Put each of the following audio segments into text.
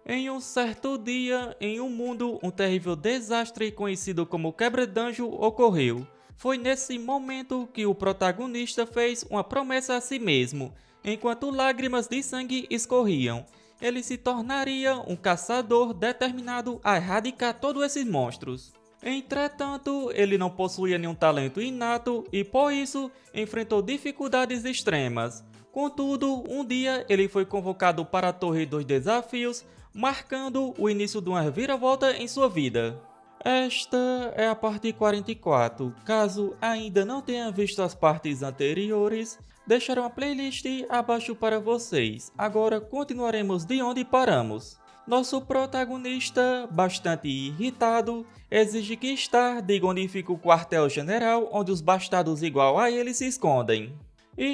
Em um certo dia, em um mundo, um terrível desastre conhecido como Quebra-Danjo ocorreu. Foi nesse momento que o protagonista fez uma promessa a si mesmo. Enquanto lágrimas de sangue escorriam, ele se tornaria um caçador determinado a erradicar todos esses monstros. Entretanto, ele não possuía nenhum talento inato e, por isso, enfrentou dificuldades extremas. Contudo, um dia ele foi convocado para a Torre dos Desafios, marcando o início de uma reviravolta em sua vida. Esta é a parte 44. Caso ainda não tenha visto as partes anteriores, deixarei uma playlist abaixo para vocês. Agora continuaremos de onde paramos. Nosso protagonista, bastante irritado, exige que Star diga onde fica o quartel-general onde os bastardos igual a ele se escondem.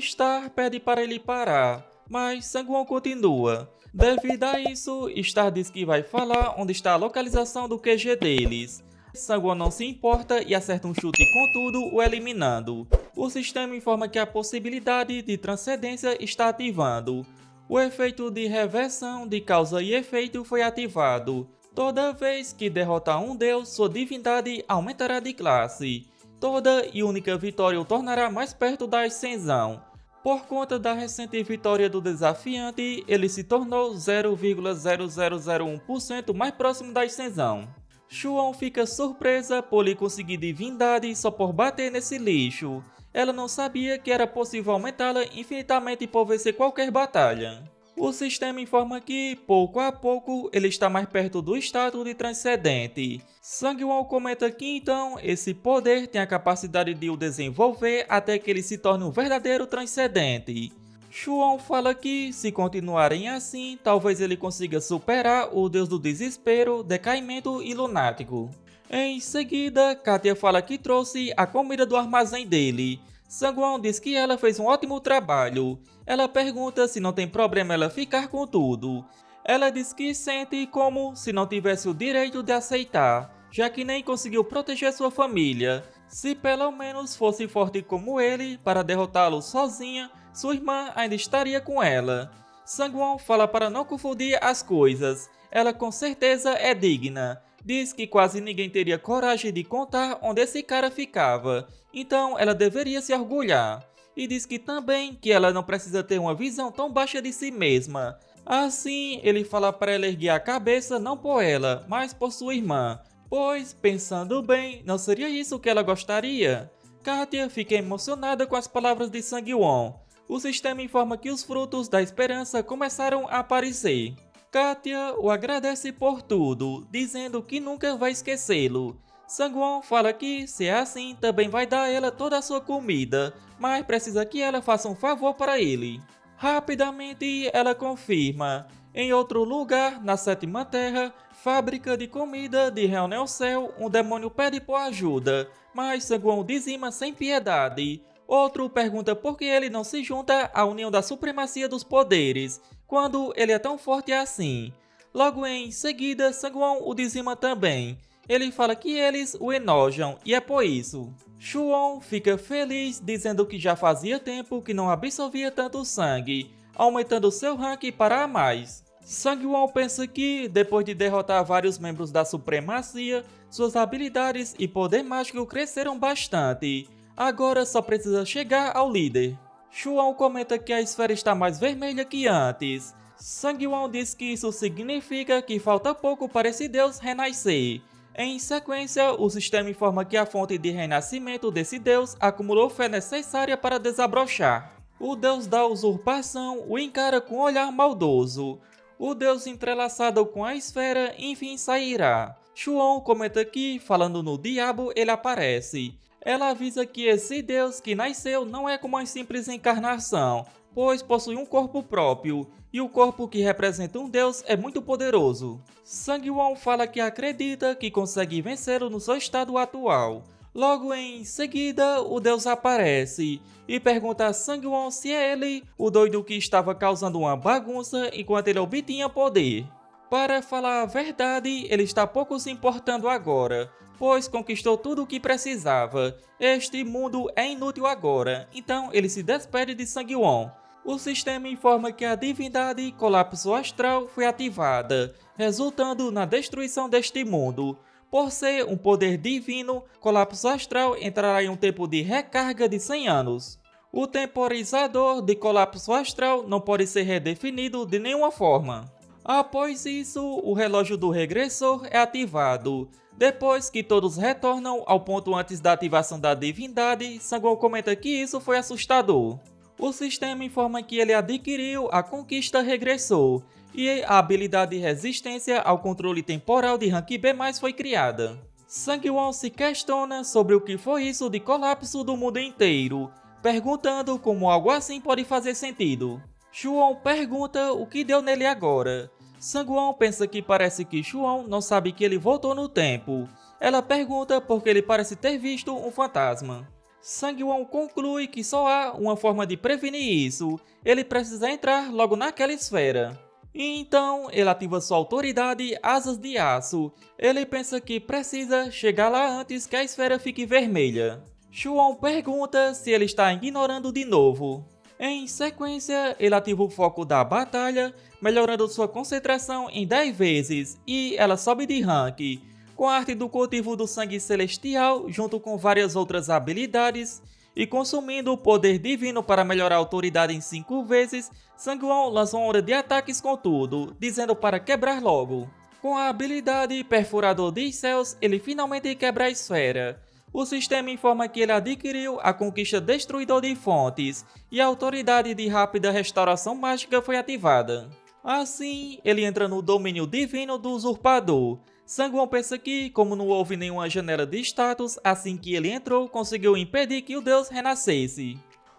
Star pede para ele parar, mas Sanguon continua. Devido a isso, Star diz que vai falar onde está a localização do QG deles. Sanguon não se importa e acerta um chute com tudo, o eliminando. O sistema informa que a possibilidade de transcendência está ativando. O efeito de reversão de causa e efeito foi ativado. Toda vez que derrotar um deus, sua divindade aumentará de classe. Toda e única vitória o tornará mais perto da ascensão. Por conta da recente vitória do desafiante, ele se tornou 0,0001% mais próximo da ascensão. Xuan fica surpresa por lhe conseguir divindade só por bater nesse lixo. Ela não sabia que era possível aumentá-la infinitamente por vencer qualquer batalha. O sistema informa que, pouco a pouco, ele está mais perto do status de transcendente. Sangwon comenta que então, esse poder tem a capacidade de o desenvolver até que ele se torne um verdadeiro transcendente. Xuan fala que, se continuarem assim, talvez ele consiga superar o deus do desespero, decaimento e lunático. Em seguida, Katia fala que trouxe a comida do armazém dele. Sangwon diz que ela fez um ótimo trabalho. Ela pergunta se não tem problema ela ficar com tudo. Ela diz que sente como se não tivesse o direito de aceitar, já que nem conseguiu proteger sua família. Se pelo menos fosse forte como ele, para derrotá-lo sozinha, sua irmã ainda estaria com ela. Sangwon fala para não confundir as coisas. Ela com certeza é digna. Diz que quase ninguém teria coragem de contar onde esse cara ficava, então ela deveria se orgulhar. E diz que também que ela não precisa ter uma visão tão baixa de si mesma. Assim, ele fala para ela erguer a cabeça não por ela, mas por sua irmã, pois, pensando bem, não seria isso que ela gostaria? Katia fica emocionada com as palavras de Sangwon. O sistema informa que os frutos da esperança começaram a aparecer. Katia o agradece por tudo, dizendo que nunca vai esquecê-lo. Sangwon fala que, se é assim, também vai dar a ela toda a sua comida, mas precisa que ela faça um favor para ele. Rapidamente, ela confirma. Em outro lugar, na sétima terra, fábrica de comida de Real Cell, um demônio pede por ajuda, mas Sangwon dizima sem piedade. Outro pergunta por que ele não se junta à União da Supremacia dos Poderes, quando ele é tão forte assim. Logo em seguida, Sangwon o dizima também. Ele fala que eles o enojam e é por isso. Xuan fica feliz dizendo que já fazia tempo que não absorvia tanto sangue, aumentando seu rank para a mais. Sangwon pensa que, depois de derrotar vários membros da Supremacia, suas habilidades e poder mágico cresceram bastante. Agora só precisa chegar ao líder. Xuan comenta que a esfera está mais vermelha que antes. Sangwon diz que isso significa que falta pouco para esse deus renascer. Em sequência, o sistema informa que a fonte de renascimento desse deus acumulou fé necessária para desabrochar. O deus da usurpação o encara com um olhar maldoso. O deus entrelaçado com a esfera enfim sairá. Xuan comenta que, falando no diabo, ele aparece. Ela avisa que esse deus que nasceu não é como uma simples encarnação, pois possui um corpo próprio, e o corpo que representa um deus é muito poderoso. Sangwon fala que acredita que consegue vencê-lo no seu estado atual. Logo em seguida, o deus aparece e pergunta a Sangwon se é ele, o doido que estava causando uma bagunça enquanto ele obtinha poder. Para falar a verdade, ele está pouco se importando agora, pois conquistou tudo o que precisava. Este mundo é inútil agora, então ele se despede de Sangwon. O sistema informa que a divindade colapso astral foi ativada, resultando na destruição deste mundo. Por ser um poder divino, colapso astral entrará em um tempo de recarga de 100 anos. O temporizador de colapso astral não pode ser redefinido de nenhuma forma. Após isso, o relógio do regressor é ativado. Depois que todos retornam ao ponto antes da ativação da divindade, Sangwon comenta que isso foi assustador. O sistema informa que ele adquiriu a conquista regressor, e a habilidade de resistência ao controle temporal de Rank B+ foi criada. Sangwon se questiona sobre o que foi isso de colapso do mundo inteiro, perguntando como algo assim pode fazer sentido. Shuon pergunta o que deu nele agora. Sangwon pensa que parece que Shuon não sabe que ele voltou no tempo. Ela pergunta porque ele parece ter visto um fantasma. Sangwon conclui que só há uma forma de prevenir isso. Ele precisa entrar logo naquela esfera. E então ele ativa sua autoridade Asas de Aço. Ele pensa que precisa chegar lá antes que a esfera fique vermelha. Shuon pergunta se ele está ignorando de novo. Em sequência, ele ativa o foco da batalha, melhorando sua concentração em 10 vezes, e ela sobe de rank, com a arte do cultivo do sangue celestial, junto com várias outras habilidades, e consumindo o poder divino para melhorar a autoridade em 5 vezes, Sangwon lança uma onda de ataques com tudo, dizendo para quebrar logo. Com a habilidade Perfurador de Céus, ele finalmente quebra a esfera. O sistema informa que ele adquiriu a conquista Destruidor de Fontes e a autoridade de rápida restauração mágica foi ativada. Assim, ele entra no domínio divino do Usurpador. Sangwon pensa que, como não houve nenhuma janela de status, assim que ele entrou, conseguiu impedir que o deus renascesse.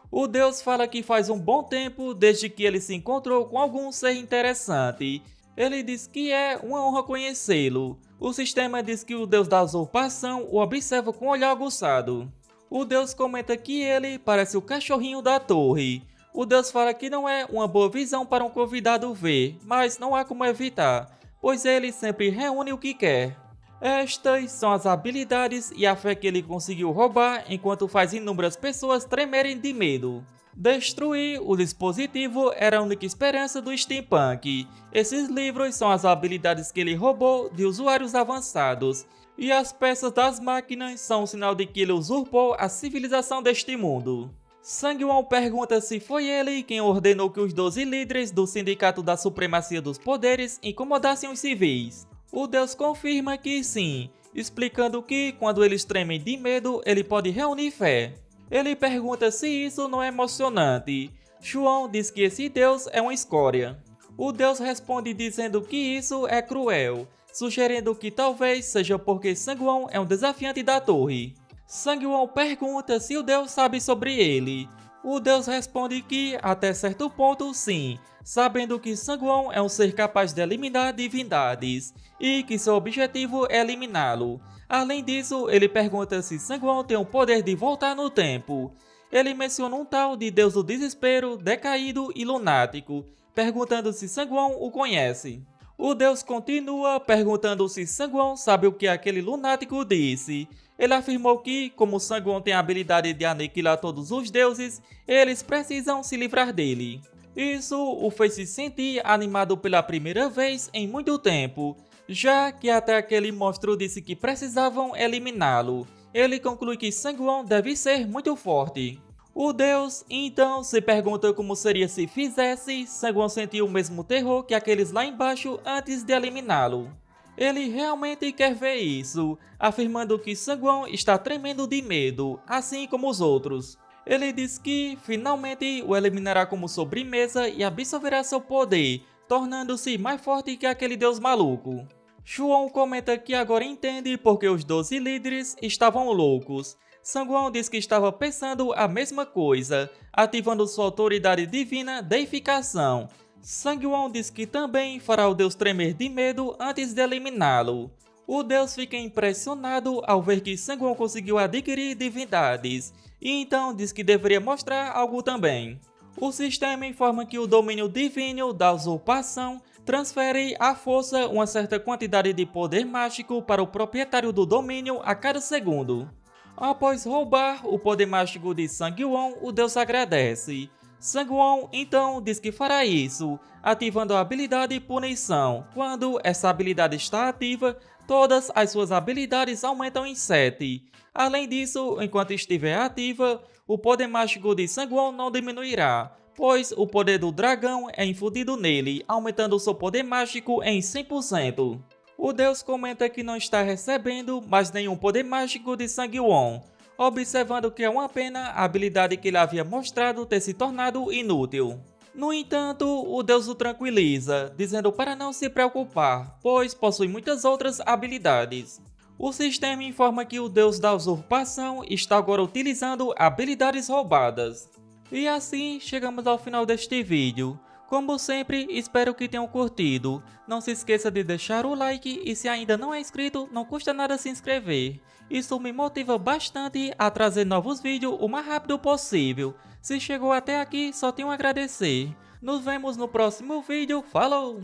O deus fala que faz um bom tempo desde que ele se encontrou com algum ser interessante. Ele diz que é uma honra conhecê-lo. O sistema diz que o deus da usurpação o observa com um olhar aguçado. O deus comenta que ele parece o cachorrinho da torre. O deus fala que não é uma boa visão para um convidado ver, mas não há como evitar, pois ele sempre reúne o que quer. Estas são as habilidades e a fé que ele conseguiu roubar enquanto faz inúmeras pessoas tremerem de medo. Destruir o dispositivo era a única esperança do steampunk. Esses livros são as habilidades que ele roubou de usuários avançados, e as peças das máquinas são um sinal de que ele usurpou a civilização deste mundo. Sangwon pergunta se foi ele quem ordenou que os 12 líderes do Sindicato da Supremacia dos Poderes incomodassem os civis. O deus confirma que sim, explicando que quando eles tremem de medo, ele pode reunir fé. Ele pergunta se isso não é emocionante. Shuon diz que esse deus é uma escória. O deus responde dizendo que isso é cruel, sugerindo que talvez seja porque Sangwon é um desafiante da torre. Sangwon pergunta se o deus sabe sobre ele. O deus responde que, até certo ponto, sim, sabendo que Sangwon é um ser capaz de eliminar divindades, e que seu objetivo é eliminá-lo. Além disso, ele pergunta se Sangwon tem o poder de voltar no tempo. Ele menciona um tal de Deus do Desespero, Decaído e Lunático, perguntando se Sangwon o conhece. O deus continua perguntando se Sangwon sabe o que aquele lunático disse. Ele afirmou que, como Sangwon tem a habilidade de aniquilar todos os deuses, eles precisam se livrar dele. Isso o fez se sentir animado pela primeira vez em muito tempo, já que até aquele monstro disse que precisavam eliminá-lo. Ele conclui que Sangwon deve ser muito forte. O deus então se pergunta como seria se fizesse. Sangwon sentiu o mesmo terror que aqueles lá embaixo antes de eliminá-lo. Ele realmente quer ver isso, afirmando que Sangwon está tremendo de medo, assim como os outros. Ele diz que finalmente o eliminará como sobremesa e absorverá seu poder, tornando-se mais forte que aquele deus maluco. Shuon comenta que agora entende porque os 12 líderes estavam loucos. Sangwon diz que estava pensando a mesma coisa, ativando sua autoridade divina Deificação. Sangwon diz que também fará o deus tremer de medo antes de eliminá-lo. O deus fica impressionado ao ver que Sangwon conseguiu adquirir divindades, e então diz que deveria mostrar algo também. O sistema informa que o domínio divino da usurpação transfere à força uma certa quantidade de poder mágico para o proprietário do domínio a cada segundo. Após roubar o poder mágico de Sangwon, o deus agradece. Sangwon então diz que fará isso, ativando a habilidade Punição. Quando essa habilidade está ativa, todas as suas habilidades aumentam em 7. Além disso, enquanto estiver ativa, o poder mágico de Sangwon não diminuirá, pois o poder do dragão é infundido nele, aumentando seu poder mágico em 100%. O deus comenta que não está recebendo mais nenhum poder mágico de Sangwon, observando que é uma pena a habilidade que ele havia mostrado ter se tornado inútil. No entanto, o deus o tranquiliza, dizendo para não se preocupar, pois possui muitas outras habilidades. O sistema informa que o deus da usurpação está agora utilizando habilidades roubadas. E assim chegamos ao final deste vídeo. Como sempre, espero que tenham curtido. Não se esqueça de deixar o like e se ainda não é inscrito, não custa nada se inscrever. Isso me motiva bastante a trazer novos vídeos o mais rápido possível. Se chegou até aqui, só tenho a agradecer. Nos vemos no próximo vídeo. Falou!